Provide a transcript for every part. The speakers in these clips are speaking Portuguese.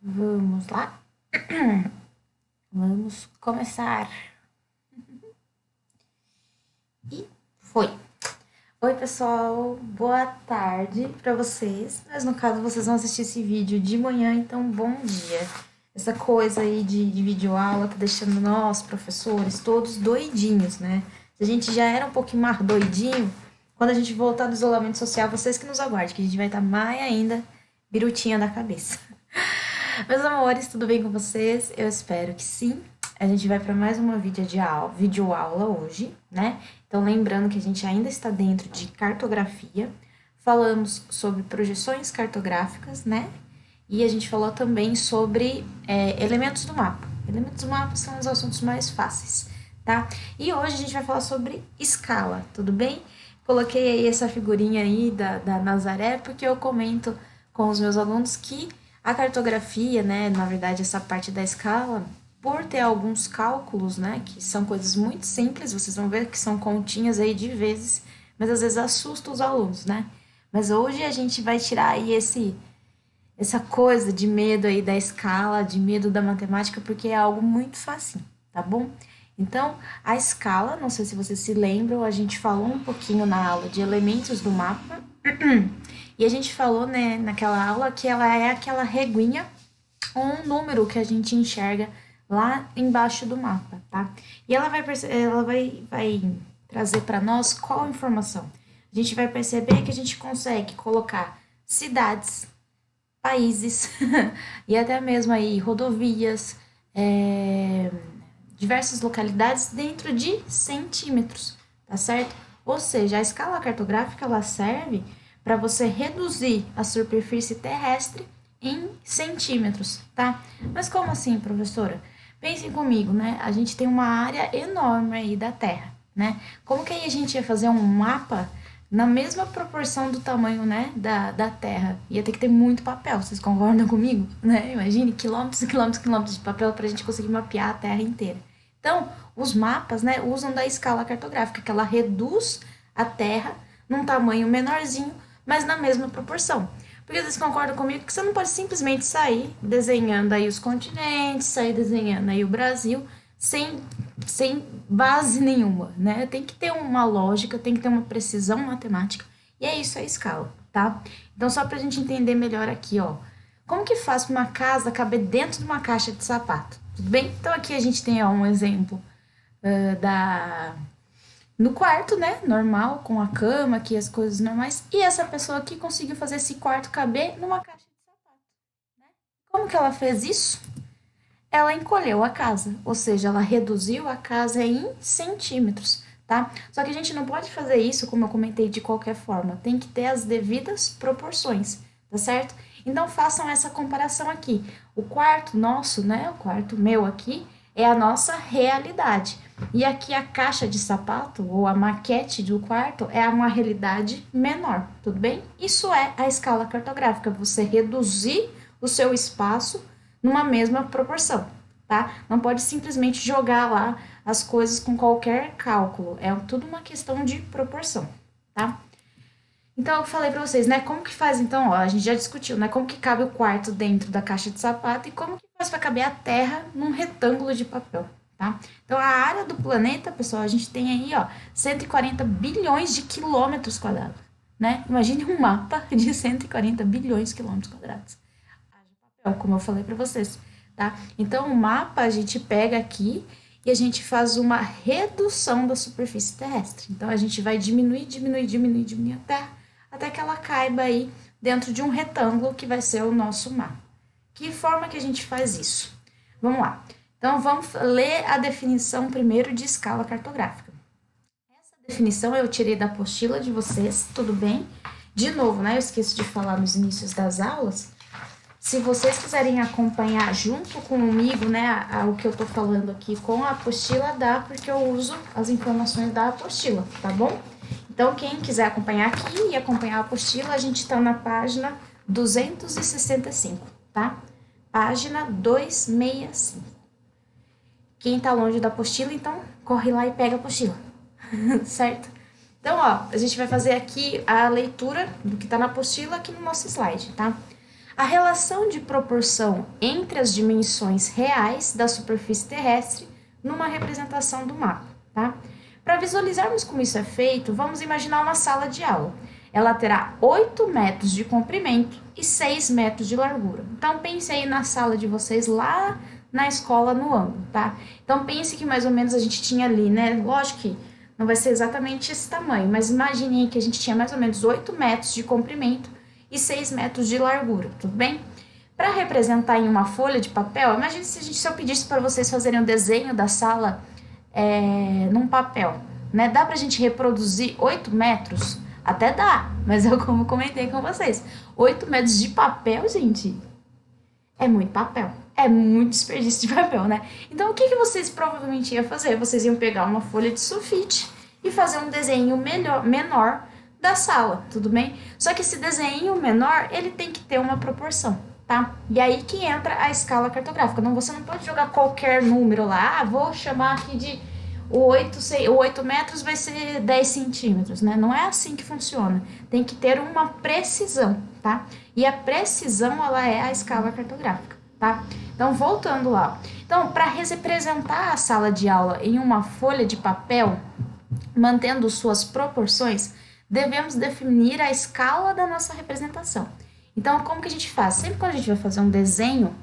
Vamos lá? Vamos começar. E foi. Oi, pessoal. Boa tarde para vocês. Mas no caso, vocês vão assistir esse vídeo de manhã, então bom dia. Essa coisa aí de videoaula tá deixando nós, professores, todos doidinhos, né? Se a gente já era um pouquinho mais doidinho, quando a gente voltar do isolamento social, vocês que nos aguardem, que a gente vai estar mais ainda birutinha da cabeça. Meus amores, tudo bem com vocês? Eu espero que sim. A gente vai para mais uma videoaula hoje, né? Então, lembrando que a gente ainda está dentro de cartografia. Falamos sobre projeções cartográficas, né? E a gente falou também sobre elementos do mapa. Elementos do mapa são os assuntos mais fáceis, tá? E hoje a gente vai falar sobre escala, tudo bem? Coloquei aí essa figurinha aí da Nazaré porque eu comento com os meus alunos que a cartografia, né, na verdade, essa parte da escala, por ter alguns cálculos, né, que são coisas muito simples, vocês vão ver que são continhas aí de vezes, mas às vezes assusta os alunos, né? Mas hoje a gente vai tirar aí essa coisa de medo aí da escala, de medo da matemática, porque é algo muito fácil, tá bom? Então, a escala, não sei se vocês se lembram, a gente falou um pouquinho na aula de elementos do mapa, e a gente falou, né, naquela aula que ela é aquela reguinha ou um número que a gente enxerga lá embaixo do mapa, tá? E ela vai trazer para nós qual informação? A gente vai perceber que a gente consegue colocar cidades, países e até mesmo aí rodovias, diversas localidades dentro de centímetros, tá certo? Ou seja, a escala cartográfica ela serve para você reduzir a superfície terrestre em centímetros, tá? Mas como assim, professora? Pensem comigo, né? A gente tem uma área enorme aí da Terra, né? Como que aí a gente ia fazer um mapa na mesma proporção do tamanho, né, da Terra? Ia ter que ter muito papel, vocês concordam comigo? Né? Imagine quilômetros e quilômetros e quilômetros de papel para a gente conseguir mapear a Terra inteira. Então, os mapas, né, usam da escala cartográfica, que ela reduz a Terra num tamanho menorzinho, mas na mesma proporção. Porque vocês concordam comigo que você não pode simplesmente sair desenhando aí os continentes, sair desenhando aí o Brasil, sem base nenhuma, né? Tem que ter uma lógica, tem que ter uma precisão matemática, e é isso a escala, tá? Então, só pra gente entender melhor aqui, ó. Como que faz para uma casa caber dentro de uma caixa de sapato? Tudo bem? Então, aqui a gente tem ó, um exemplo da no quarto, né? Normal, com a cama, aqui as coisas normais. E essa pessoa aqui conseguiu fazer esse quarto caber numa caixa de sapato, né? Como que ela fez isso? Ela encolheu a casa, ou seja, ela reduziu a casa em centímetros, tá? Só que a gente não pode fazer isso, como eu comentei, de qualquer forma. Tem que ter as devidas proporções, tá certo? Então façam essa comparação aqui. O quarto nosso, né? O quarto meu aqui é a nossa realidade. E aqui a caixa de sapato ou a maquete do quarto é uma realidade menor, tudo bem? Isso é a escala cartográfica, você reduzir o seu espaço numa mesma proporção, tá? Não pode simplesmente jogar lá as coisas com qualquer cálculo, é tudo uma questão de proporção, tá? Então eu falei pra vocês, né, como que faz então, ó, a gente já discutiu, né, como que cabe o quarto dentro da caixa de sapato e como que faz para caber a Terra num retângulo de papel, tá? Então a área do planeta, pessoal, a gente tem aí, ó, 140 bilhões de quilômetros quadrados, né? Imagine um mapa de 140 bilhões de quilômetros quadrados. Papel, como eu falei para vocês, tá? Então o mapa a gente pega aqui e a gente faz uma redução da superfície terrestre. Então a gente vai diminuir até que ela caiba aí dentro de um retângulo que vai ser o nosso mapa. Que forma que a gente faz isso? Vamos lá. Então vamos ler a definição primeiro de escala cartográfica. Essa definição eu tirei da apostila de vocês, tudo bem? De novo, né? Eu esqueço de falar nos inícios das aulas. Se vocês quiserem acompanhar junto comigo, né, o que eu tô falando aqui com a apostila, dá, porque eu uso as informações da apostila, tá bom? Então, quem quiser acompanhar aqui e acompanhar a apostila, a gente tá na página 265, tá? Página 265. Quem tá longe da apostila, então, corre lá e pega a apostila, certo? Então, ó, a gente vai fazer aqui a leitura do que tá na apostila aqui no nosso slide, tá? A relação de proporção entre as dimensões reais da superfície terrestre numa representação do mapa, tá? Para visualizarmos como isso é feito, vamos imaginar uma sala de aula. Ela terá 8 metros de comprimento e 6 metros de largura. Então, pense aí na sala de vocês lá na escola no ângulo, tá? Então, pense que mais ou menos a gente tinha ali, né? Lógico que não vai ser exatamente esse tamanho, mas imagine que a gente tinha mais ou menos 8 metros de comprimento e 6 metros de largura, tudo bem? Para representar em uma folha de papel, imagine se eu pedisse para vocês fazerem um desenho da sala num papel, né? Dá pra gente reproduzir 8 metros? Até dá, mas eu como comentei com vocês, 8 metros de papel, gente, é muito papel. É muito desperdício de papel, né? Então, o que vocês provavelmente iam fazer? Vocês iam pegar uma folha de sulfite e fazer um desenho menor da sala, tudo bem? Só que esse desenho menor, ele tem que ter uma proporção, tá? E aí que entra a escala cartográfica. Não, você não pode jogar qualquer número lá. Ah, vou chamar aqui de o 8 metros vai ser 10 centímetros, né? Não é assim que funciona. Tem que ter uma precisão, tá? E a precisão, ela é a escala cartográfica, tá? Então, voltando lá. Então, para representar a sala de aula em uma folha de papel, mantendo suas proporções, devemos definir a escala da nossa representação. Então, como que a gente faz? Sempre quando a gente vai fazer um desenho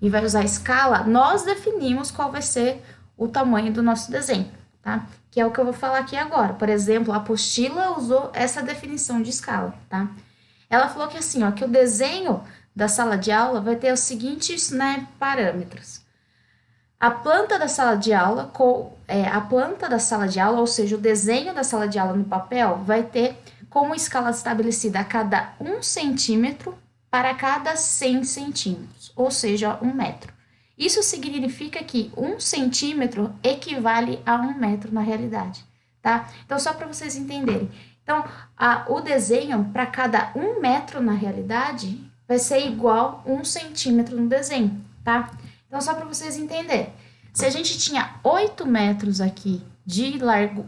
e vai usar a escala, nós definimos qual vai ser o tamanho do nosso desenho, tá? Que é o que eu vou falar aqui agora. Por exemplo, a apostila usou essa definição de escala, tá? Ela falou que assim, ó, que o desenho da sala de aula vai ter os seguintes, né, parâmetros. A planta da sala de aula, ou seja, o desenho da sala de aula no papel vai ter como escala estabelecida a cada 1 centímetro para cada 100 centímetros, ou seja, 1 metro. Isso significa que 1 centímetro equivale a 1 metro na realidade, tá? Então, só para vocês entenderem. Então, o desenho para cada 1 metro na realidade vai ser igual a 1 centímetro no desenho, tá? Então, só para vocês entenderem. Se a gente tinha 8 metros aqui de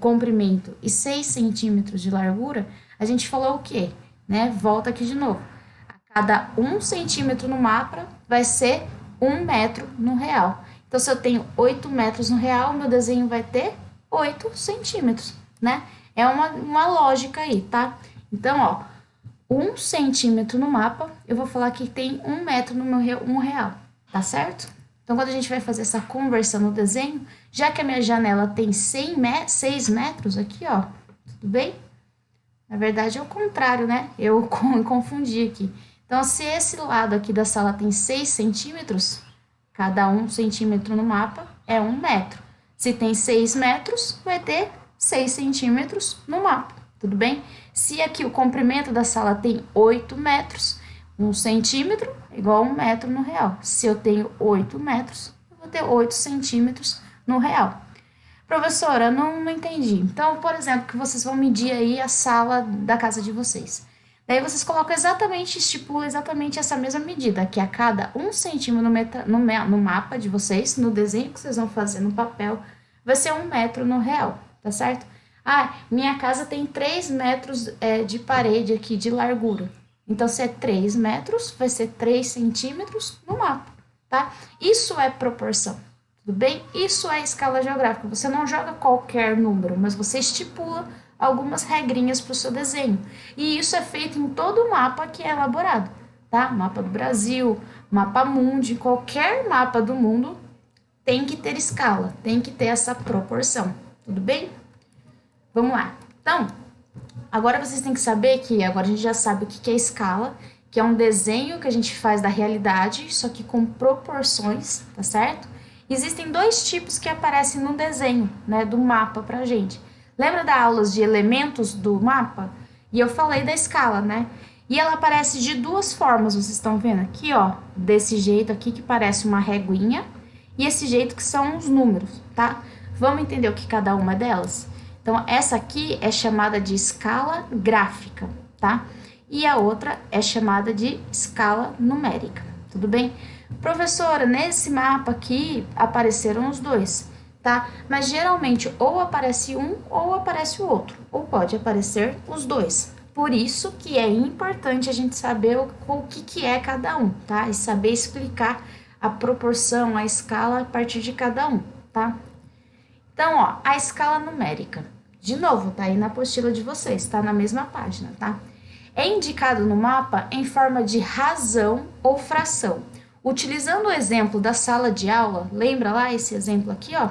comprimento e 6 centímetros de largura, a gente falou o quê? Né? Volta aqui de novo. A cada 1 centímetro no mapa vai ser 1 metro no real. Então, se eu tenho 8 metros no real, meu desenho vai ter 8 centímetros, né? É uma lógica aí, tá? Então, ó, 1 centímetro no mapa, eu vou falar que tem 1 metro no meu 1 real, tá certo? Então, quando a gente vai fazer essa conversão no desenho, já que a minha janela tem 6 metros aqui, ó, tudo bem? Na verdade, é o contrário, né? Eu confundi aqui. Então, se esse lado aqui da sala tem 6 centímetros, cada 1 centímetro no mapa é 1 metro. Se tem 6 metros, vai ter 6 centímetros no mapa, tudo bem? Se aqui o comprimento da sala tem 8 metros, 1 centímetro é igual a 1 metro no real. Se eu tenho 8 metros, eu vou ter 8 centímetros no real. Professora, não entendi. Então, por exemplo, que vocês vão medir aí a sala da casa de vocês. Daí vocês colocam estipulam exatamente essa mesma medida, que a cada 1 centímetro no mapa de vocês, no desenho que vocês vão fazer no papel, vai ser 1 metro no real, tá certo? Ah, minha casa tem 3 metros de parede aqui, de largura. Então, se é 3 metros, vai ser 3 centímetros no mapa, tá? Isso é proporção, tudo bem? Isso é escala geográfica. Você não joga qualquer número, mas você estipula algumas regrinhas para o seu desenho. E isso é feito em todo o mapa que é elaborado, tá? Mapa do Brasil, mapa mundi, qualquer mapa do mundo tem que ter escala, tem que ter essa proporção, tudo bem? Vamos lá. Então, agora vocês têm que saber que agora a gente já sabe o que é escala, que é um desenho que a gente faz da realidade, só que com proporções, tá certo? Existem 2 tipos que aparecem no desenho, né, do mapa pra gente. Lembra das aulas de elementos do mapa? E eu falei da escala, né? E ela aparece de 2 formas, vocês estão vendo aqui, ó, desse jeito aqui que parece uma reguinha e esse jeito que são os números, tá? Vamos entender o que cada uma delas? Então, essa aqui é chamada de escala gráfica, tá? E a outra é chamada de escala numérica, tudo bem? Professora, nesse mapa aqui apareceram os 2, tá? Mas geralmente ou aparece um ou aparece o outro, ou pode aparecer os 2. Por isso que é importante a gente saber o que é cada um, tá? E saber explicar a proporção, a escala a partir de cada um, tá? Então, ó, a escala numérica. De novo, tá aí na apostila de vocês, tá na mesma página, tá? É indicado no mapa em forma de razão ou fração. Utilizando o exemplo da sala de aula, lembra lá esse exemplo aqui, ó?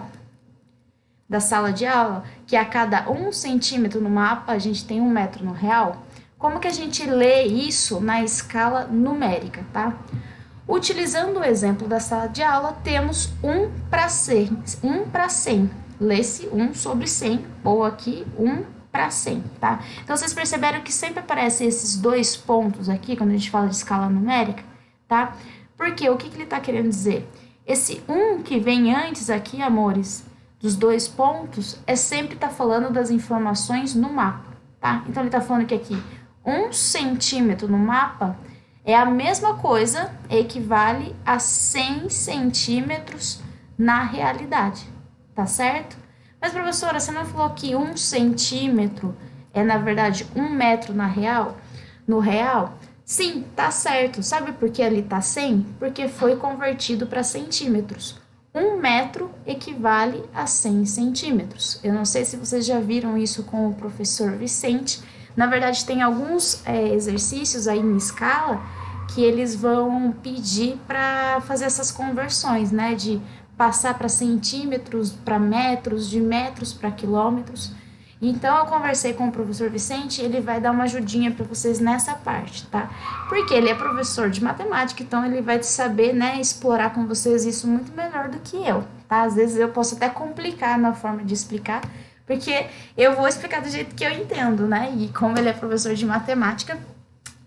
Da sala de aula, que a cada 1 centímetro no mapa a gente tem 1 metro no real. Como que a gente lê isso na escala numérica, tá? Utilizando o exemplo da sala de aula, temos 1 para 100. 1 para 100. Lê-se 1 sobre 100, ou aqui 1 para 100, tá? Então, vocês perceberam que sempre aparecem esses dois pontos aqui, quando a gente fala de escala numérica, tá? Porque o que ele está querendo dizer? Esse 1 que vem antes aqui, amores, dos dois pontos, é sempre tá falando das informações no mapa, tá? Então, ele tá falando que aqui, 1 centímetro no mapa é a mesma coisa, equivale a 100 centímetros na realidade, tá certo? Mas, professora, você não falou que 1 centímetro é, na verdade, 1 metro no real? Sim, tá certo. Sabe por que ali tá 100? Porque foi convertido para centímetros. 1 metro equivale a 100 centímetros. Eu não sei se vocês já viram isso com o professor Vicente. Na verdade, tem alguns exercícios aí em escala que eles vão pedir para fazer essas conversões, né? De passar para centímetros, para metros, de metros para quilômetros. Então, eu conversei com o professor Vicente, ele vai dar uma ajudinha para vocês nessa parte, tá? Porque ele é professor de matemática, então ele vai saber, né, explorar com vocês isso muito melhor do que eu, tá? Às vezes eu posso até complicar na forma de explicar, porque eu vou explicar do jeito que eu entendo, né? E como ele é professor de matemática,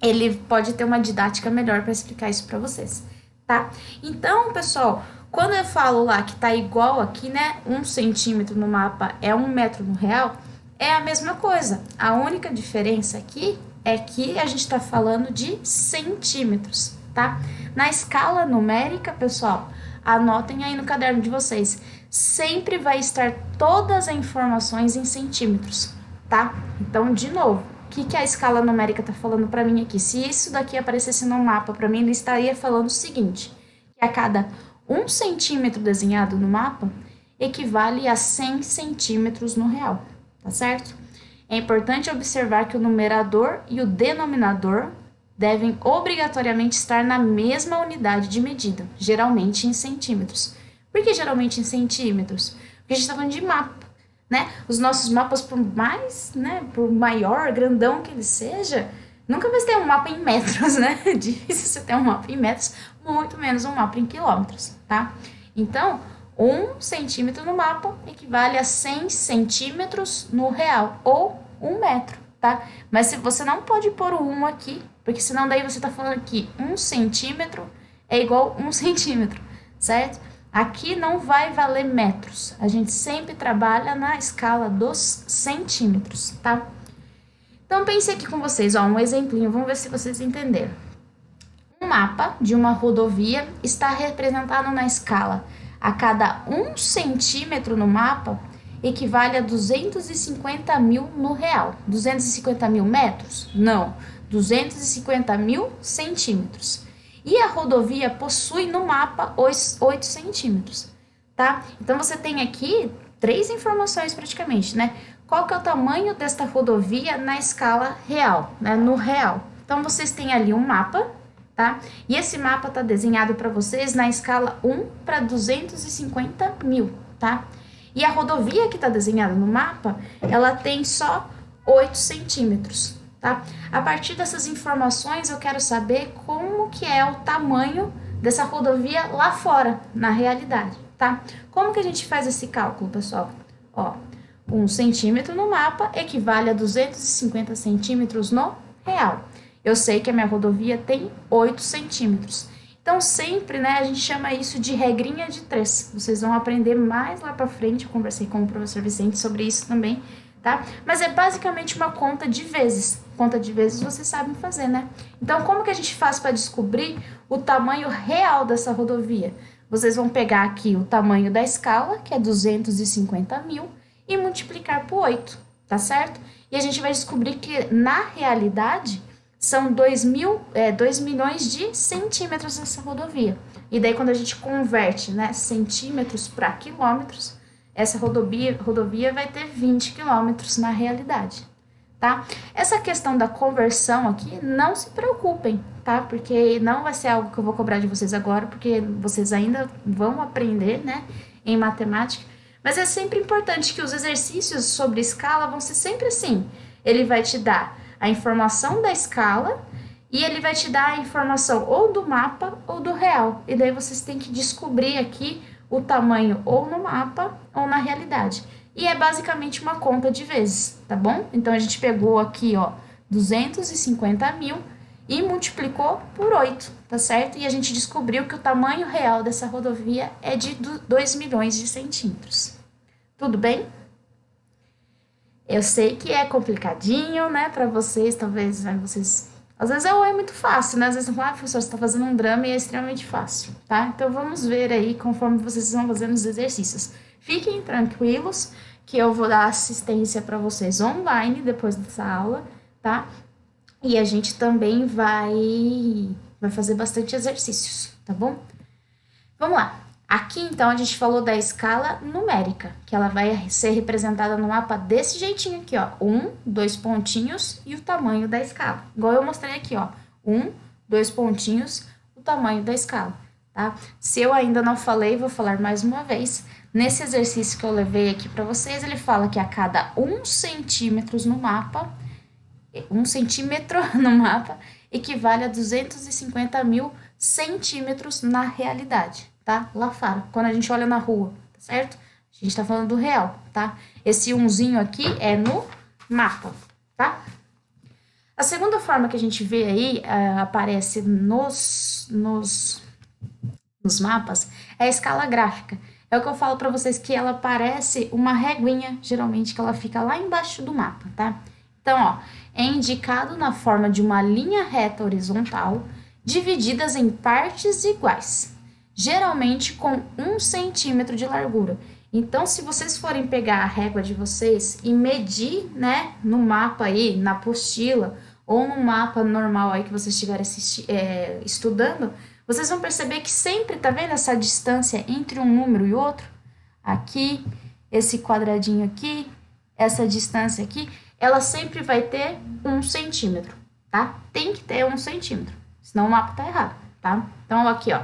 ele pode ter uma didática melhor para explicar isso para vocês, tá? Então, pessoal, quando eu falo lá que tá igual aqui, né, 1 centímetro no mapa é 1 metro no real, é a mesma coisa. A única diferença aqui é que a gente tá falando de centímetros, tá? Na escala numérica, pessoal, anotem aí no caderno de vocês, sempre vai estar todas as informações em centímetros, tá? Então, de novo, o que a escala numérica tá falando para mim aqui? Se isso daqui aparecesse no mapa, para mim ele estaria falando o seguinte, que a cada 1 centímetro desenhado no mapa equivale a 100 centímetros no real, tá certo? É importante observar que o numerador e o denominador devem obrigatoriamente estar na mesma unidade de medida, geralmente em centímetros. Por que geralmente em centímetros? Porque a gente está falando de mapa, né? Os nossos mapas, por mais, né, por maior, grandão que ele seja, nunca vai ter um mapa em metros, né? É difícil você ter um mapa em metros, muito menos um mapa em quilômetros, tá? Então, 1 centímetro no mapa equivale a 100 centímetros no real, ou 1 metro, tá? Mas se você não pode pôr o 1 aqui, porque senão daí você tá falando que 1 centímetro é igual 1 centímetro, certo? Aqui não vai valer metros, a gente sempre trabalha na escala dos centímetros, tá? Então, pense aqui com vocês, ó, um exemplinho, vamos ver se vocês entenderam. Um mapa de uma rodovia está representado na escala. A cada 1 centímetro no mapa equivale a 250 mil no real. 250 mil metros? Não, 250 mil centímetros. E a rodovia possui no mapa 8 centímetros, tá? Então, você tem aqui 3 informações praticamente, né? Qual que é o tamanho desta rodovia na escala real, né? No real. Então, vocês têm ali um mapa, tá? E esse mapa tá desenhado para vocês na escala 1 para 250 mil, tá? E a rodovia que tá desenhada no mapa, ela tem só 8 centímetros, tá? A partir dessas informações, eu quero saber como que é o tamanho dessa rodovia lá fora, na realidade, tá? Como que a gente faz esse cálculo, pessoal? Ó, 1 centímetro no mapa equivale a 250 centímetros no real. Eu sei que a minha rodovia tem 8 centímetros. Então, sempre, né, a gente chama isso de regrinha de 3. Vocês vão aprender mais lá pra frente. Eu conversei com o professor Vicente sobre isso também, tá? Mas é basicamente uma conta de vezes. Conta de vezes vocês sabem fazer, né? Então, como que a gente faz para descobrir o tamanho real dessa rodovia? Vocês vão pegar aqui o tamanho da escala, que é 250 mil, e multiplicar por 8, tá certo? E a gente vai descobrir que, na realidade, são 2 milhões de centímetros essa rodovia. E daí, quando a gente converte, né, centímetros para quilômetros, essa rodovia vai ter 20 quilômetros na realidade, tá? Essa questão da conversão aqui, não se preocupem, tá? Porque não vai ser algo que eu vou cobrar de vocês agora, porque vocês ainda vão aprender, né, em matemática. Mas é sempre importante que os exercícios sobre escala vão ser sempre assim. Ele vai te dar a informação da escala e ele vai te dar a informação ou do mapa ou do real. E daí vocês têm que descobrir aqui o tamanho ou no mapa ou na realidade. E é basicamente uma conta de vezes, tá bom? Então, a gente pegou aqui, ó, 250 mil e multiplicou por 8, tá certo? E a gente descobriu que o tamanho real dessa rodovia é de 2 milhões de centímetros. Tudo bem? Eu sei que é complicadinho, né, para vocês, talvez, né, vocês... Às vezes é muito fácil, né? Às vezes você fala, professor, você tá fazendo um drama e é extremamente fácil, tá? Então, vamos ver aí conforme vocês vão fazendo os exercícios. Fiquem tranquilos que eu vou dar assistência para vocês online depois dessa aula, tá? E a gente também vai fazer bastante exercícios, tá bom? Vamos lá. Aqui, então, a gente falou da escala numérica, que ela vai ser representada no mapa desse jeitinho aqui, ó. 1, 2 pontinhos e o tamanho da escala. Igual eu mostrei aqui, ó. 1, 2 pontinhos, o tamanho da escala, tá? Se eu ainda não falei, vou falar mais uma vez. Nesse exercício que eu levei aqui para vocês, ele fala que a cada 1 centímetro no mapa, 1 centímetro no mapa, equivale a 250 mil centímetros na realidade. Tá? Lá fora, quando a gente olha na rua, tá certo? A gente tá falando do real, tá? Esse umzinho aqui é no mapa, tá? A segunda forma que a gente vê aí, aparece nos mapas, é a escala gráfica. É o que eu falo pra vocês, que ela parece uma reguinha, geralmente, que ela fica lá embaixo do mapa, tá? Então, ó, é indicado na forma de uma linha reta horizontal, divididas em partes iguais, geralmente com 1 centímetro de largura. Então, se vocês forem pegar a régua de vocês e medir, né, no mapa aí, na apostila, ou no mapa normal aí que vocês estiverem estudando, vocês vão perceber que sempre, tá vendo essa distância entre um número e outro? Aqui, esse quadradinho aqui, essa distância aqui, ela sempre vai ter 1 centímetro, tá? Tem que ter 1 centímetro, senão o mapa tá errado, tá? Então, aqui, ó.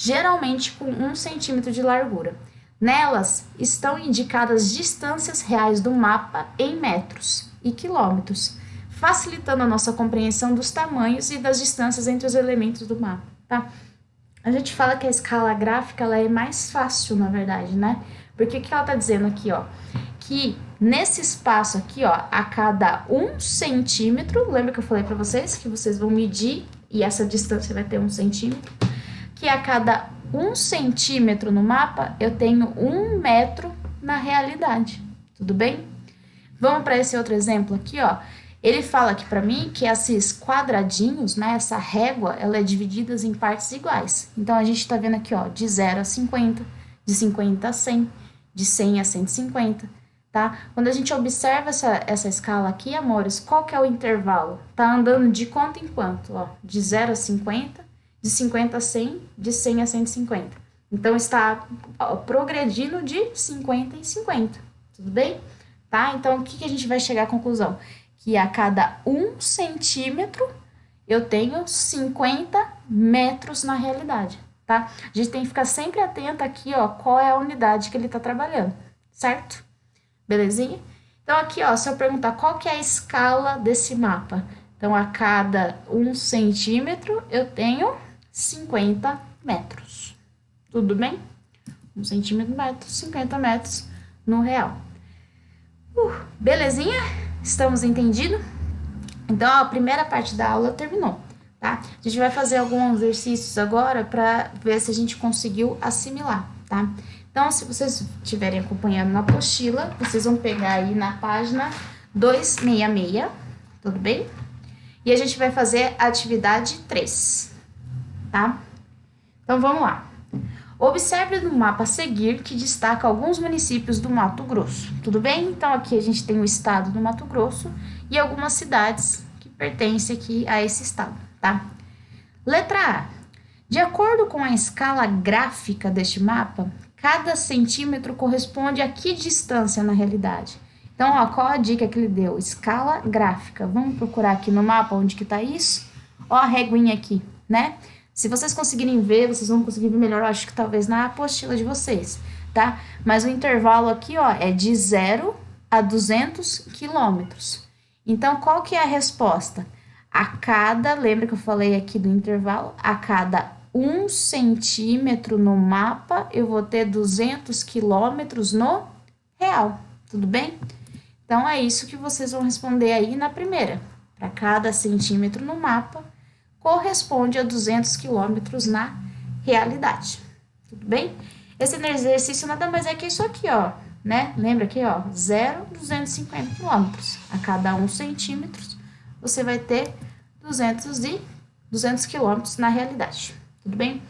Geralmente com 1 centímetro de largura. Nelas estão indicadas distâncias reais do mapa em metros e quilômetros, facilitando a nossa compreensão dos tamanhos e das distâncias entre os elementos do mapa, tá? A gente fala que a escala gráfica ela é mais fácil, na verdade, né? Porque o que ela tá dizendo aqui, ó? Que nesse espaço aqui, ó, a cada 1 centímetro, lembra que eu falei para vocês que vocês vão medir e essa distância vai ter 1 centímetro? Que a cada 1 centímetro no mapa, eu tenho 1 metro na realidade, tudo bem? Vamos para esse outro exemplo aqui, ó. Ele fala aqui para mim que esses quadradinhos, né, essa régua, ela é dividida em partes iguais. Então, a gente tá vendo aqui, ó, de 0 a 50, de 50 a 100, de 100 a 150, tá? Quando a gente observa essa escala aqui, amores, qual que é o intervalo? Tá andando de quanto em quanto, ó, de 0 a 50, de 50 a 100, de 100 a 150. Então, está progredindo de 50 em 50, tudo bem? Tá? Então, o que a gente vai chegar à conclusão? Que a cada 1 centímetro, eu tenho 50 metros na realidade, tá? A gente tem que ficar sempre atento aqui, ó, qual é a unidade que ele tá trabalhando, certo? Belezinha? Então, aqui, ó, se eu perguntar qual que é a escala desse mapa, então, a cada 1 centímetro, eu tenho 50 metros. Tudo bem? 1 centímetro, 50 metros no real. Belezinha? Estamos entendidos? Então, a primeira parte da aula terminou, tá? A gente vai fazer alguns exercícios agora para ver se a gente conseguiu assimilar, tá? Então, se vocês estiverem acompanhando na apostila, vocês vão pegar aí na página 266, tudo bem? E a gente vai fazer a atividade 3, tá? Então, vamos lá. Observe no mapa a seguir que destaca alguns municípios do Mato Grosso. Tudo bem? Então aqui a gente tem o estado do Mato Grosso e algumas cidades que pertencem aqui a esse estado, tá? Letra A. De acordo com a escala gráfica deste mapa, cada centímetro corresponde a que distância na realidade? Então, ó, qual a dica que ele deu? Escala gráfica. Vamos procurar aqui no mapa onde que tá isso? Ó a reguinha aqui, né? Se vocês conseguirem ver, vocês vão conseguir ver melhor, eu acho que talvez na apostila de vocês, tá? Mas o intervalo aqui, ó, é de 0 a 200 quilômetros. Então, qual que é a resposta? Lembra que eu falei aqui do intervalo? A cada 1 centímetro no mapa, eu vou ter 200 quilômetros no real, tudo bem? Então, é isso que vocês vão responder aí na primeira. Para cada centímetro no mapa, corresponde a 200 quilômetros na realidade, tudo bem? Esse exercício nada mais é que isso aqui, ó, né? Lembra aqui, ó, 0,250 quilômetros. A cada 1 centímetro, você vai ter 200 quilômetros na realidade, tudo bem?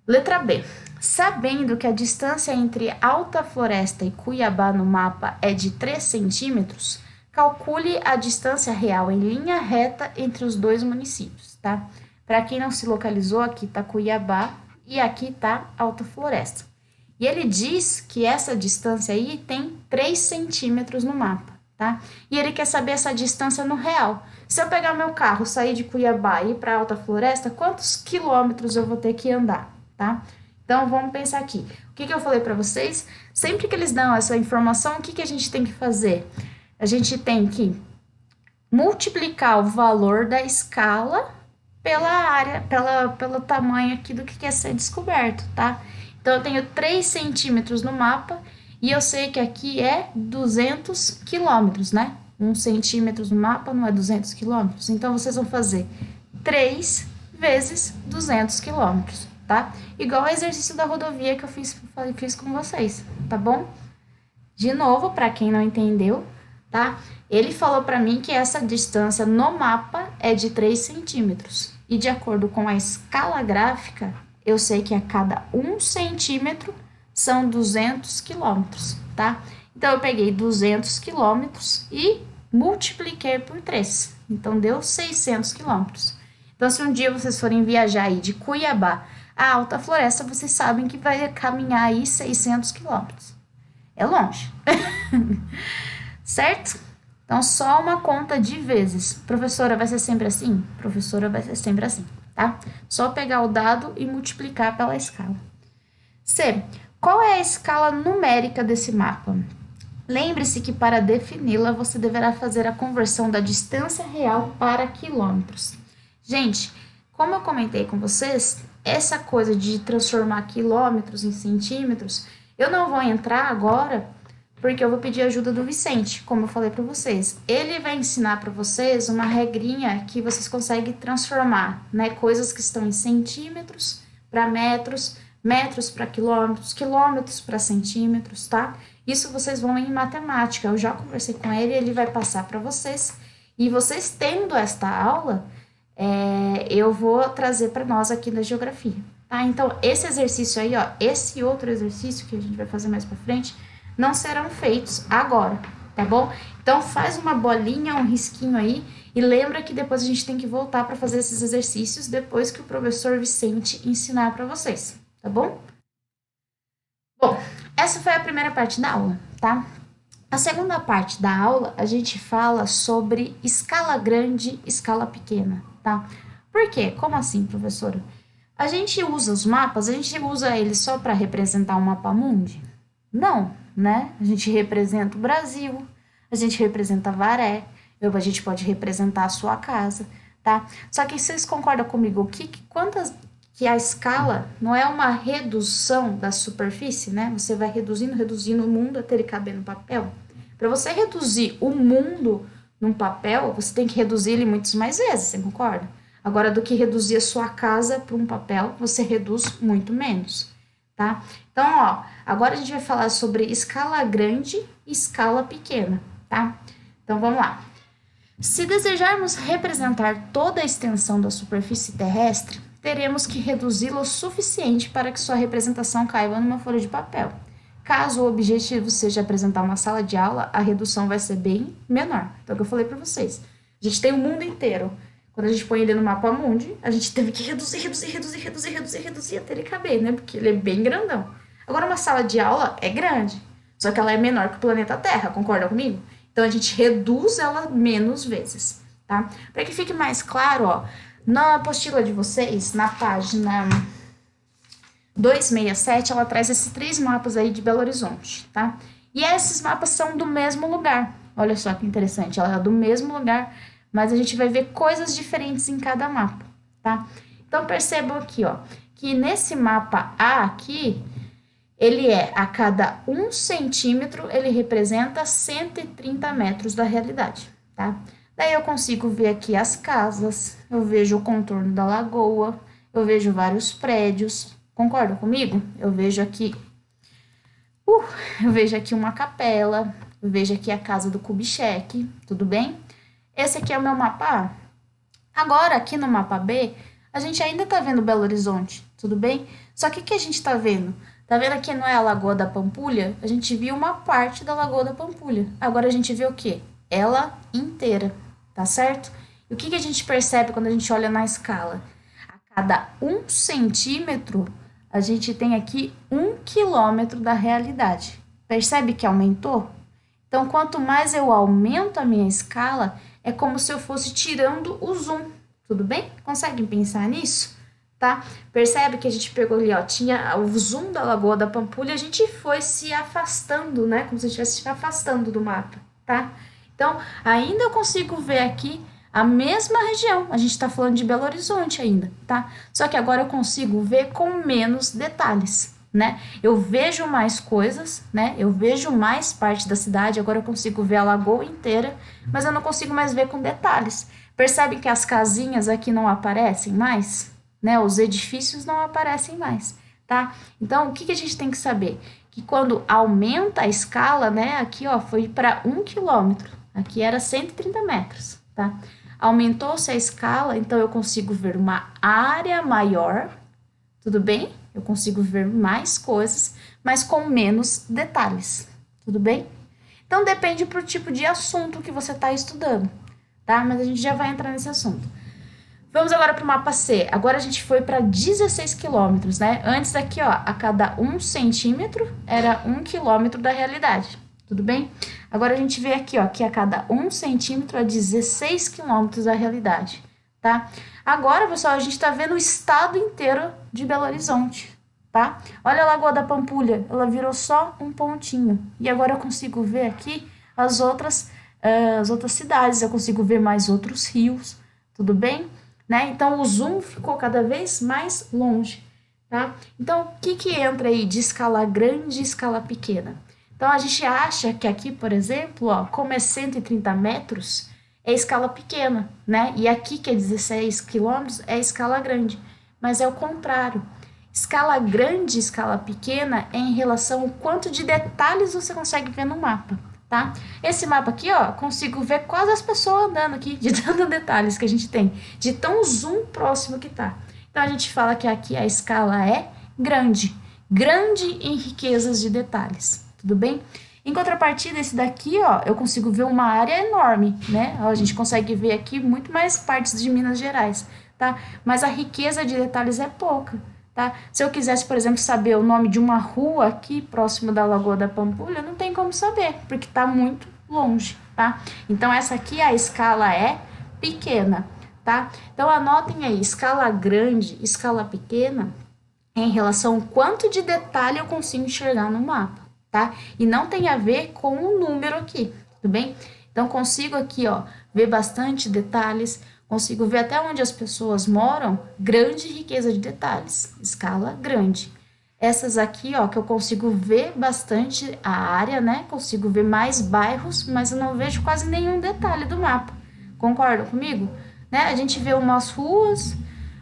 Letra B. Sabendo que a distância entre Alta Floresta e Cuiabá no mapa é de 3 centímetros, calcule a distância real em linha reta entre os dois municípios, tá? Para quem não se localizou, aqui tá Cuiabá e aqui tá Alta Floresta. E ele diz que essa distância aí tem 3 centímetros no mapa, tá? E ele quer saber essa distância no real. Se eu pegar meu carro, sair de Cuiabá e ir para Alta Floresta, quantos quilômetros eu vou ter que andar, tá? Então, vamos pensar aqui. O que eu falei para vocês? Sempre que eles dão essa informação, o que a gente tem que fazer? A gente tem que multiplicar o valor da escala pela área, pelo tamanho aqui do que quer ser descoberto, tá? Então, eu tenho 3 centímetros no mapa e eu sei que aqui é 200 quilômetros, né? 1 centímetro no mapa não é 200 quilômetros. Então, vocês vão fazer 3 vezes 200 quilômetros, tá? Igual o exercício da rodovia que eu fiz com vocês, tá bom? De novo, para quem não entendeu, tá? Ele falou para mim que essa distância no mapa é de 3 centímetros. E de acordo com a escala gráfica, eu sei que a cada 1 centímetro são 200 quilômetros, tá? Então, eu peguei 200 quilômetros e multipliquei por 3. Então, deu 600 quilômetros. Então, se um dia vocês forem viajar aí de Cuiabá a Alta Floresta, vocês sabem que vai caminhar aí 600 quilômetros. É longe. Certo? Então, só uma conta de vezes. Professora, vai ser sempre assim? Professora, vai ser sempre assim, tá? Só pegar o dado e multiplicar pela escala. C. Qual é a escala numérica desse mapa? Lembre-se que para defini-la, você deverá fazer a conversão da distância real para quilômetros. Gente, como eu comentei com vocês, essa coisa de transformar quilômetros em centímetros, eu não vou entrar agora, porque eu vou pedir ajuda do Vicente, como eu falei para vocês. Ele vai ensinar para vocês uma regrinha que vocês conseguem transformar, né? Coisas que estão em centímetros para metros, metros para quilômetros, quilômetros para centímetros, tá? Isso vocês vão em matemática. Eu já conversei com ele, ele vai passar para vocês. E vocês tendo esta aula, eu vou trazer para nós aqui da geografia, tá? Então, esse exercício aí, ó, esse outro exercício que a gente vai fazer mais para frente, não serão feitos agora, tá bom? Então, faz uma bolinha, um risquinho aí, e lembra que depois a gente tem que voltar para fazer esses exercícios depois que o professor Vicente ensinar para vocês, tá bom? Bom, essa foi a primeira parte da aula, tá? A segunda parte da aula, a gente fala sobre escala grande, escala pequena, tá? Por quê? Como assim, professora? A gente usa os mapas, a gente usa eles só para representar o mapa mundi? Não, né? A gente representa o Brasil, a gente representa Varé, a gente pode representar a sua casa, tá? Só que vocês concordam comigo que a escala não é uma redução da superfície, né? Você vai reduzindo o mundo até ele caber no papel. Para você reduzir o mundo num papel, você tem que reduzir ele muitas mais vezes, você concorda? Agora, do que reduzir a sua casa para um papel, você reduz muito menos, tá? Então, ó, agora a gente vai falar sobre escala grande e escala pequena, tá? Então, vamos lá. Se desejarmos representar toda a extensão da superfície terrestre, teremos que reduzi-lo o suficiente para que sua representação caiba numa folha de papel. Caso o objetivo seja apresentar uma sala de aula, a redução vai ser bem menor. Então, é o que eu falei para vocês. A gente tem o mundo inteiro. Quando a gente põe ele no mapa mundi, a gente teve que reduzir até ele caber, né? Porque ele é bem grandão. Agora, uma sala de aula é grande, só que ela é menor que o planeta Terra, concorda comigo? Então, a gente reduz ela menos vezes, tá? Para que fique mais claro, ó, na apostila de vocês, na página 267, ela traz esses 3 mapas aí de Belo Horizonte, tá? E esses mapas são do mesmo lugar. Olha só que interessante, ela é do mesmo lugar, mas a gente vai ver coisas diferentes em cada mapa, tá? Então, percebam aqui, ó, que nesse mapa A aqui, ele é a cada 1 centímetro, ele representa 130 metros da realidade, tá? Daí eu consigo ver aqui as casas, eu vejo o contorno da lagoa, eu vejo vários prédios. Concordam comigo? Eu vejo aqui uma capela, eu vejo aqui a casa do Kubitschek, tudo bem? Esse aqui é o meu mapa A. Agora, aqui no mapa B, a gente ainda tá vendo Belo Horizonte, tudo bem? Só que o que a gente tá vendo? Tá vendo aqui, não é a Lagoa da Pampulha? A gente viu uma parte da Lagoa da Pampulha. Agora a gente vê o quê? Ela inteira, tá certo? E o que a gente percebe quando a gente olha na escala? A cada 1 centímetro, a gente tem aqui 1 quilômetro da realidade. Percebe que aumentou? Então, quanto mais eu aumento a minha escala, é como se eu fosse tirando o zoom. Tudo bem? Conseguem pensar nisso? Tá? Percebe que a gente pegou ali, ó, tinha o zoom da Lagoa da Pampulha, a gente foi se afastando, né? Como se estivesse se afastando do mapa, tá? Então, ainda eu consigo ver aqui a mesma região, a gente está falando de Belo Horizonte ainda, tá? Só que agora eu consigo ver com menos detalhes, né? Eu vejo mais coisas, né? Eu vejo mais parte da cidade, agora eu consigo ver a lagoa inteira, mas eu não consigo mais ver com detalhes. Percebe que as casinhas aqui não aparecem mais, né? Os edifícios não aparecem mais, tá? Então, o que a gente tem que saber? Que quando aumenta a escala, né? Aqui, ó, foi para 1 quilômetro, aqui era 130 metros, tá? Aumentou-se a escala, então eu consigo ver uma área maior, tudo bem? Eu consigo ver mais coisas, mas com menos detalhes, tudo bem? Então, depende pro tipo de assunto que você está estudando, tá? Mas a gente já vai entrar nesse assunto. Vamos agora para o mapa C. Agora a gente foi para 16 quilômetros, né? Antes aqui, ó, a cada 1 centímetro era 1 quilômetro da realidade, tudo bem? Agora a gente vê aqui, ó, que a cada 1 centímetro é 16 quilômetros da realidade, tá? Agora, pessoal, a gente tá vendo o estado inteiro de Belo Horizonte, tá? Olha a Lagoa da Pampulha, ela virou só um pontinho. E agora eu consigo ver aqui as outras cidades, eu consigo ver mais outros rios, tudo bem? Né? Então, o zoom ficou cada vez mais longe, tá? Então, o que entra aí de escala grande e escala pequena? Então, a gente acha que aqui, por exemplo, ó, como é 130 metros, é escala pequena, né? E aqui, que é 16 quilômetros, é escala grande. Mas é o contrário. Escala grande e escala pequena é em relação ao quanto de detalhes você consegue ver no mapa, tá? Esse mapa aqui, ó, consigo ver quase as pessoas andando aqui, de tantos detalhes que a gente tem, de tão zoom próximo que tá. Então, a gente fala que aqui a escala é grande. Grande em riquezas de detalhes. Tudo bem? Em contrapartida, esse daqui, ó, eu consigo ver uma área enorme, né? Ó, a gente consegue ver aqui muito mais partes de Minas Gerais, tá? Mas a riqueza de detalhes é pouca, tá? Se eu quisesse, por exemplo, saber o nome de uma rua aqui próximo da Lagoa da Pampulha, não tem como saber, porque tá muito longe, tá? Então, essa aqui, a escala é pequena, tá? Então, anotem aí, escala grande, escala pequena, em relação ao quanto de detalhe eu consigo enxergar no mapa, tá? E não tem a ver com o número aqui, tudo bem? Então, consigo aqui, ó, ver bastante detalhes, consigo ver até onde as pessoas moram, grande riqueza de detalhes, escala grande. Essas aqui, ó, que eu consigo ver bastante a área, né? Consigo ver mais bairros, mas eu não vejo quase nenhum detalhe do mapa. Concordam comigo? Né? A gente vê umas ruas,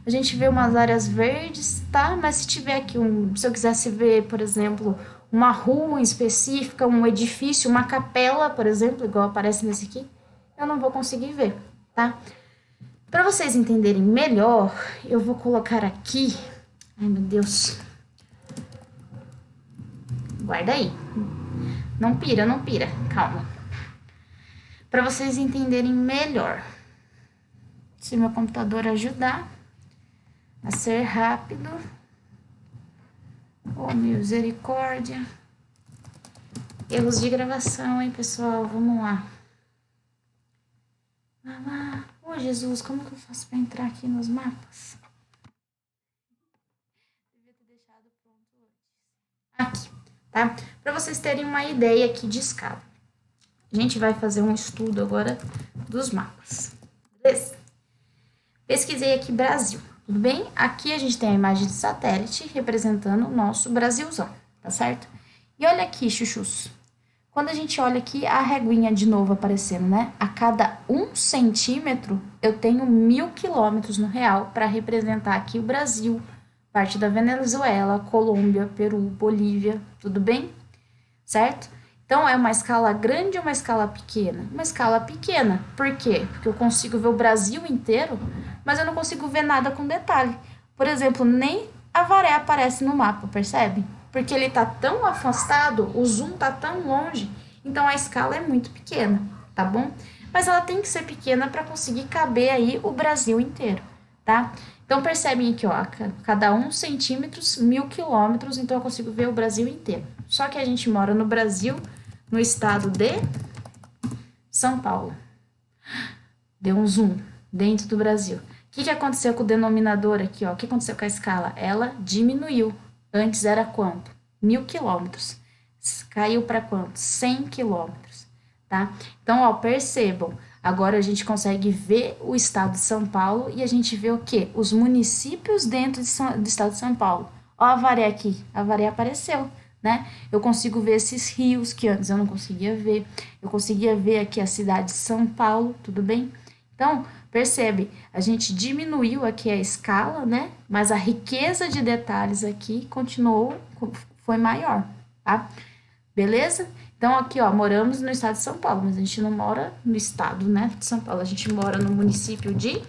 a gente vê umas áreas verdes, tá? Mas se tiver aqui se eu quisesse ver, por exemplo, uma rua específica, um edifício, uma capela, por exemplo, igual aparece nesse aqui, eu não vou conseguir ver, tá? Para vocês entenderem melhor, eu vou colocar aqui... Ai, meu Deus. Guarda aí. Não pira, não pira. Calma. Para vocês entenderem melhor. Se meu computador ajudar a ser rápido. Oh, misericórdia. Erros de gravação, hein, pessoal? Vamos lá. Oh, Jesus, como que eu faço para entrar aqui nos mapas? Devia ter deixado pronto antes. Aqui, tá? Para vocês terem uma ideia aqui de escala. A gente vai fazer um estudo agora dos mapas. Beleza? Pesquisei aqui Brasil, tudo bem? Aqui a gente tem a imagem de satélite representando o nosso Brasilzão, tá certo? E olha aqui, chuchus. Quando a gente olha aqui, a reguinha de novo aparecendo, né? A cada 1 centímetro, eu tenho 1000 quilômetros no real para representar aqui o Brasil, parte da Venezuela, Colômbia, Peru, Bolívia, tudo bem? Certo? Então, é uma escala grande ou uma escala pequena? Uma escala pequena. Por quê? Porque eu consigo ver o Brasil inteiro, mas eu não consigo ver nada com detalhe. Por exemplo, nem Avaré aparece no mapa, percebe? Porque ele tá tão afastado, o zoom tá tão longe, então a escala é muito pequena, tá bom? Mas ela tem que ser pequena para conseguir caber aí o Brasil inteiro, tá? Então percebem aqui, ó, cada 1 centímetro, 1000 quilômetros, então eu consigo ver o Brasil inteiro. Só que a gente mora no Brasil, no estado de São Paulo. Deu um zoom dentro do Brasil. O que aconteceu com o denominador aqui, ó? O que aconteceu com a escala? Ela diminuiu. Antes era quanto? 1000 quilômetros. Caiu para quanto? 100 quilômetros, tá? Então, ó, percebam. Agora a gente consegue ver o estado de São Paulo e a gente vê o quê? Os municípios dentro do estado de São Paulo. Ó a Avaré aqui. A Avaré apareceu, né? Eu consigo ver esses rios que antes eu não conseguia ver. Eu conseguia ver aqui a cidade de São Paulo, tudo bem? Então, percebe, a gente diminuiu aqui a escala, né? Mas a riqueza de detalhes aqui continuou, foi maior, tá? Beleza? Então, aqui, ó, moramos no estado de São Paulo, mas a gente não mora no estado, né, de São Paulo. A gente mora no município de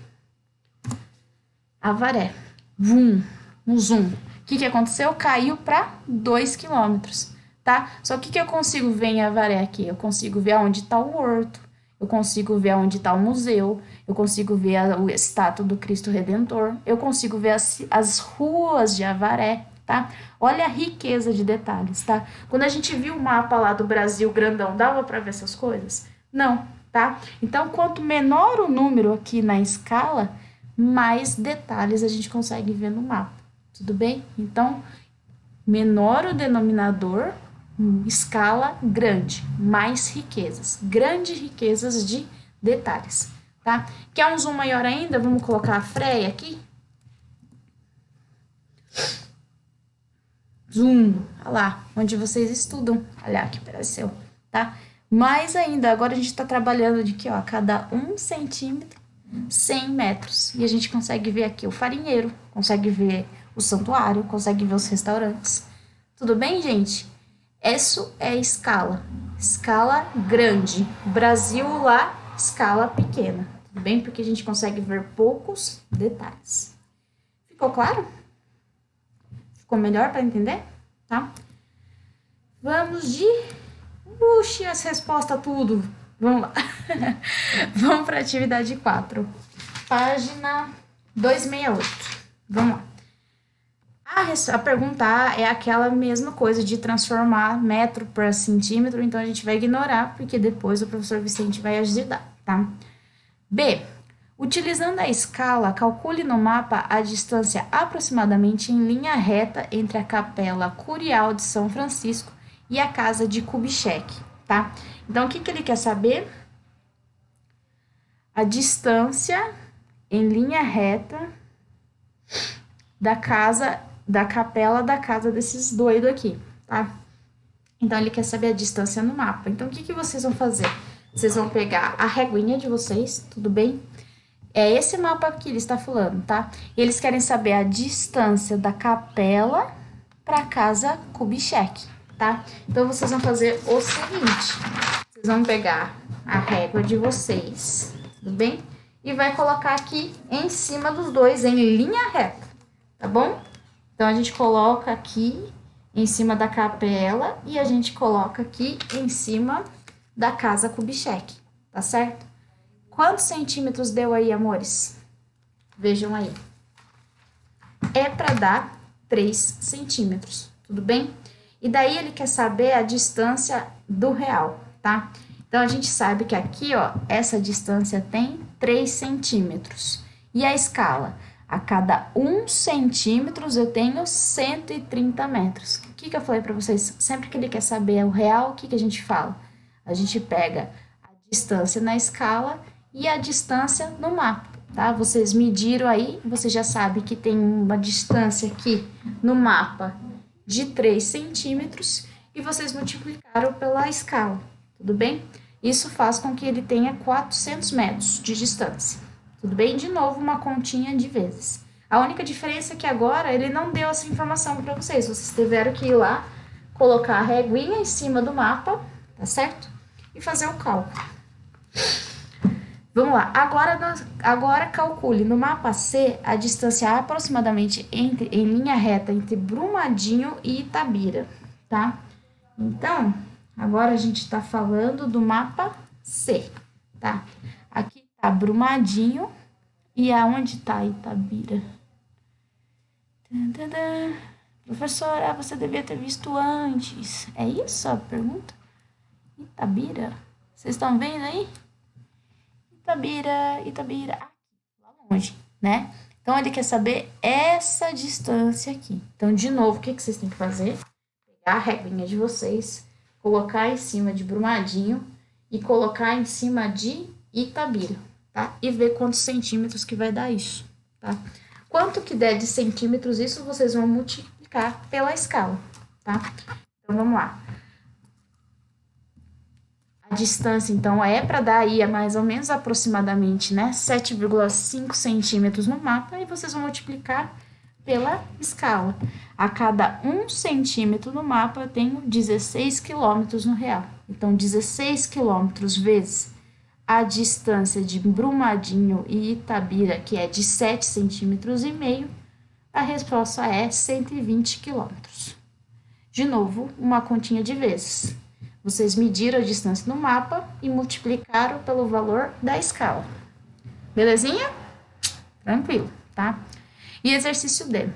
Avaré. Vum, um zoom. O que aconteceu? Caiu para 2 quilômetros, tá? Só que eu consigo ver em Avaré aqui? Eu consigo ver onde está o horto. Eu consigo ver onde está o museu, eu consigo ver a estátua do Cristo Redentor, eu consigo ver as ruas de Avaré, tá? Olha a riqueza de detalhes, tá? Quando a gente viu o mapa lá do Brasil grandão, dava para ver essas coisas? Não, tá? Então, quanto menor o número aqui na escala, mais detalhes a gente consegue ver no mapa, tudo bem? Então, menor o denominador, escala grande, mais riquezas, grandes riquezas de detalhes, tá? Quer um zoom maior ainda? Vamos colocar a freia aqui. Zoom, olha lá, onde vocês estudam, olha aqui apareceu, tá? Mais ainda, agora a gente tá trabalhando de que, ó, cada 1 centímetro, 100 metros, e a gente consegue ver aqui o farinheiro, consegue ver o santuário, consegue ver os restaurantes, tudo bem, gente? Isso é escala grande. Brasil lá, escala pequena. Tudo bem? Porque a gente consegue ver poucos detalhes. Ficou claro? Ficou melhor para entender? Tá? Vamos de... Puxa, as respostas tudo. Vamos lá. Vamos para a atividade 4. Página 268. Vamos lá. A pergunta A é aquela mesma coisa de transformar metro para centímetro, então a gente vai ignorar, porque depois o professor Vicente vai ajudar, tá? B. Utilizando a escala, calcule no mapa a distância aproximadamente em linha reta entre a Capela Curial de São Francisco e a casa de Kubitschek, tá? Então, o que ele quer saber? A distância em linha reta da capela da casa desses doidos aqui, tá? Então, ele quer saber a distância no mapa. Então, o que vocês vão fazer? Vocês vão pegar a reguinha de vocês, tudo bem? É esse mapa que ele está falando, tá? E eles querem saber a distância da capela para a casa Kubitschek, tá? Então, vocês vão fazer o seguinte. Vocês vão pegar a régua de vocês, tudo bem? e vai colocar aqui em cima dos dois, em linha reta, tá bom? Então, a gente coloca aqui em cima da capela e a gente coloca aqui em cima da casa Kubitschek, tá certo? Quantos centímetros deu aí, amores? Vejam aí. É para dar 3 centímetros, tudo bem? E daí ele quer saber a distância do real, tá? Então, a gente sabe que aqui, ó, essa distância tem 3 centímetros. E a escala? A cada 1 centímetro eu tenho 130 metros. O que eu falei para vocês? Sempre que ele quer saber o real, o que a gente fala? A gente pega a distância na escala e a distância no mapa, tá? Vocês mediram aí, você já sabe que tem uma distância aqui no mapa de 3 centímetros e vocês multiplicaram pela escala, tudo bem? Isso faz com que ele tenha 400 metros de distância, tudo bem? De novo, uma continha de vezes. A única diferença é que agora ele não deu essa informação para vocês, vocês tiveram que ir lá, colocar a reguinha em cima do mapa, tá certo? E fazer o cálculo. Vamos lá, agora calcule no mapa C a distância aproximadamente em linha reta entre Brumadinho e Itabira, tá? Então, agora a gente está falando do mapa C, tá? Aqui tá Brumadinho e aonde tá Itabira? Professora, você devia ter visto antes. É isso a pergunta? Itabira? Vocês estão vendo aí? Itabira, aqui, lá longe, né? Então, ele quer saber essa distância aqui. Então, de novo, o que vocês têm que fazer? Pegar a reguinha de vocês, colocar em cima de Brumadinho e colocar em cima de Itabira, tá? E ver quantos centímetros que vai dar isso, tá? Quanto que der de centímetros, isso vocês vão multiplicar pela escala, tá? Então, vamos lá. A distância, então, é para dar aí mais ou menos aproximadamente, né, 7,5 centímetros no mapa e vocês vão multiplicar pela escala. A cada 1 centímetro no mapa eu tenho 16 quilômetros no real. Então, 16 quilômetros vezes a distância de Brumadinho e Itabira, que é de 7,5 centímetros, a resposta é 120 quilômetros. De novo, uma continha de vezes. Vocês mediram a distância no mapa e multiplicaram pelo valor da escala. Belezinha? Tranquilo, tá? E exercício D.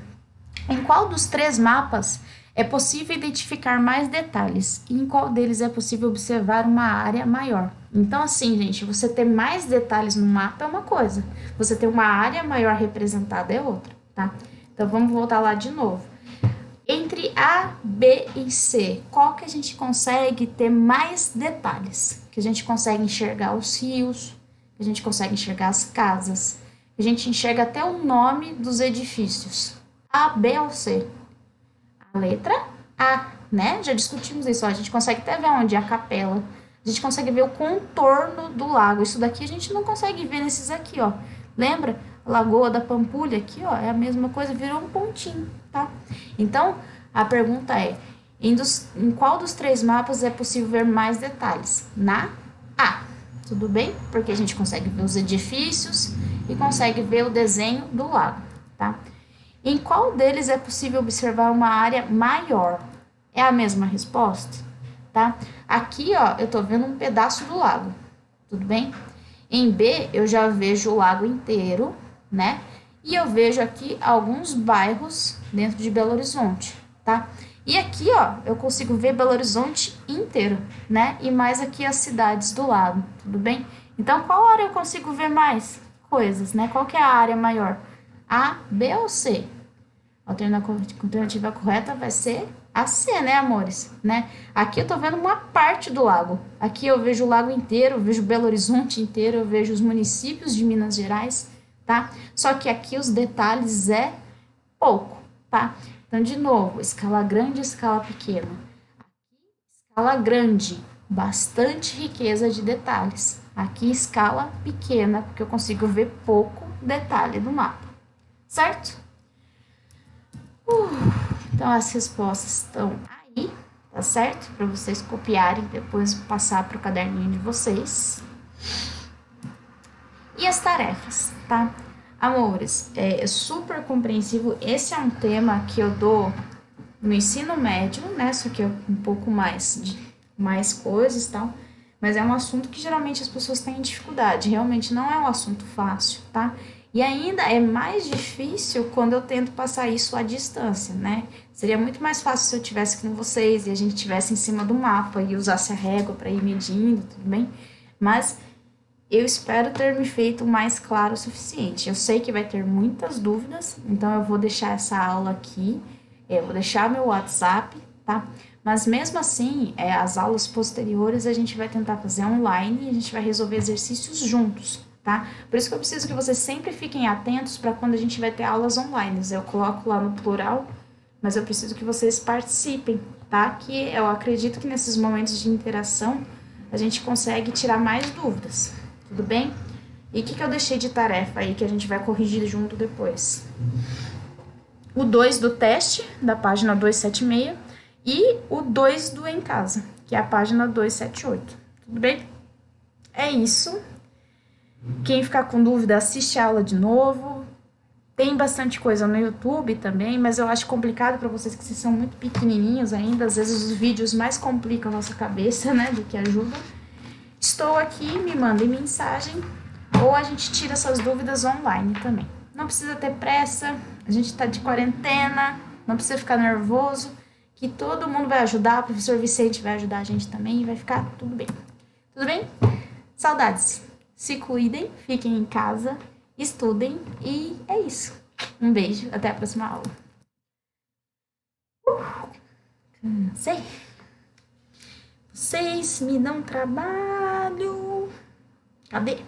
Em qual dos 3 mapas é possível identificar mais detalhes? E em qual deles é possível observar uma área maior? Então, assim, gente, você ter mais detalhes no mapa é uma coisa. Você ter uma área maior representada é outra, tá? Então, vamos voltar lá de novo. Entre A, B e C, qual que a gente consegue ter mais detalhes? Que a gente consegue enxergar os rios, que a gente consegue enxergar as casas, que a gente enxerga até o nome dos edifícios. A, B ou C? A letra A, né? Já discutimos isso, ó. A gente consegue até ver onde é a capela, a gente consegue ver o contorno do lago. Isso daqui a gente não consegue ver nesses aqui, ó. Lembra? Lagoa da Pampulha aqui, ó, é a mesma coisa, virou um pontinho, tá? Então, a pergunta é, em qual dos 3 mapas é possível ver mais detalhes? Na A, tudo bem? Porque a gente consegue ver os edifícios e consegue ver o desenho do lago, tá? Em qual deles é possível observar uma área maior? É a mesma resposta, tá? Aqui, ó, eu tô vendo um pedaço do lago, tudo bem? Em B, eu já vejo o lago inteiro, né? E eu vejo aqui alguns bairros dentro de Belo Horizonte, tá? E aqui, ó, eu consigo ver Belo Horizonte inteiro, né? E mais aqui as cidades do lado, tudo bem? Então, qual área eu consigo ver mais coisas, né? Qual que é a área maior? A, B ou C? A alternativa correta vai ser a C, né, amores? Né? Aqui eu tô vendo uma parte do lago. Aqui eu vejo o lago inteiro, eu vejo Belo Horizonte inteiro, eu vejo os municípios de Minas Gerais, tá? Só que aqui os detalhes é pouco, tá? Então, de novo, escala grande e escala pequena. Aqui, escala grande, bastante riqueza de detalhes. Aqui, escala pequena, porque eu consigo ver pouco detalhe do mapa, certo? Então, as respostas estão aí, tá certo? Para vocês copiarem, depois passar para o caderninho de vocês. E a as tarefas, tá? Amores, é super compreensivo. Esse é um tema que eu dou no ensino médio, né? Só que é um pouco mais de mais coisas e tal. Mas é um assunto que geralmente as pessoas têm dificuldade. Realmente não é um assunto fácil, tá? E ainda é mais difícil quando eu tento passar isso à distância, né? Seria muito mais fácil se eu tivesse com vocês e a gente tivesse em cima do mapa e usasse a régua para ir medindo, tudo bem? Mas eu espero ter me feito mais claro o suficiente. Eu sei que vai ter muitas dúvidas, então eu vou deixar essa aula aqui, eu vou deixar meu WhatsApp, tá? Mas mesmo assim, as aulas posteriores a gente vai tentar fazer online e a gente vai resolver exercícios juntos, tá? Por isso que eu preciso que vocês sempre fiquem atentos para quando a gente vai ter aulas online. Eu coloco lá no plural, mas eu preciso que vocês participem, tá? Que eu acredito que nesses momentos de interação a gente consegue tirar mais dúvidas. Tudo bem? E o que eu deixei de tarefa aí que a gente vai corrigir junto depois? O 2 do teste, da página 276, e o 2 do em casa, que é a página 278. Tudo bem? É isso. Quem ficar com dúvida, assiste a aula de novo. Tem bastante coisa no YouTube também, mas eu acho complicado para vocês que vocês são muito pequenininhos ainda. Às vezes os vídeos mais complicam a nossa cabeça, né, do que ajudam. Estou aqui, me mandem mensagem ou a gente tira essas dúvidas online também. Não precisa ter pressa, a gente está de quarentena, não precisa ficar nervoso, que todo mundo vai ajudar, o professor Vicente vai ajudar a gente também e vai ficar tudo bem. Tudo bem? Saudades. Se cuidem, fiquem em casa, estudem e é isso. Um beijo, até a próxima aula. Sei. Vocês me dão trabalho. Cadê?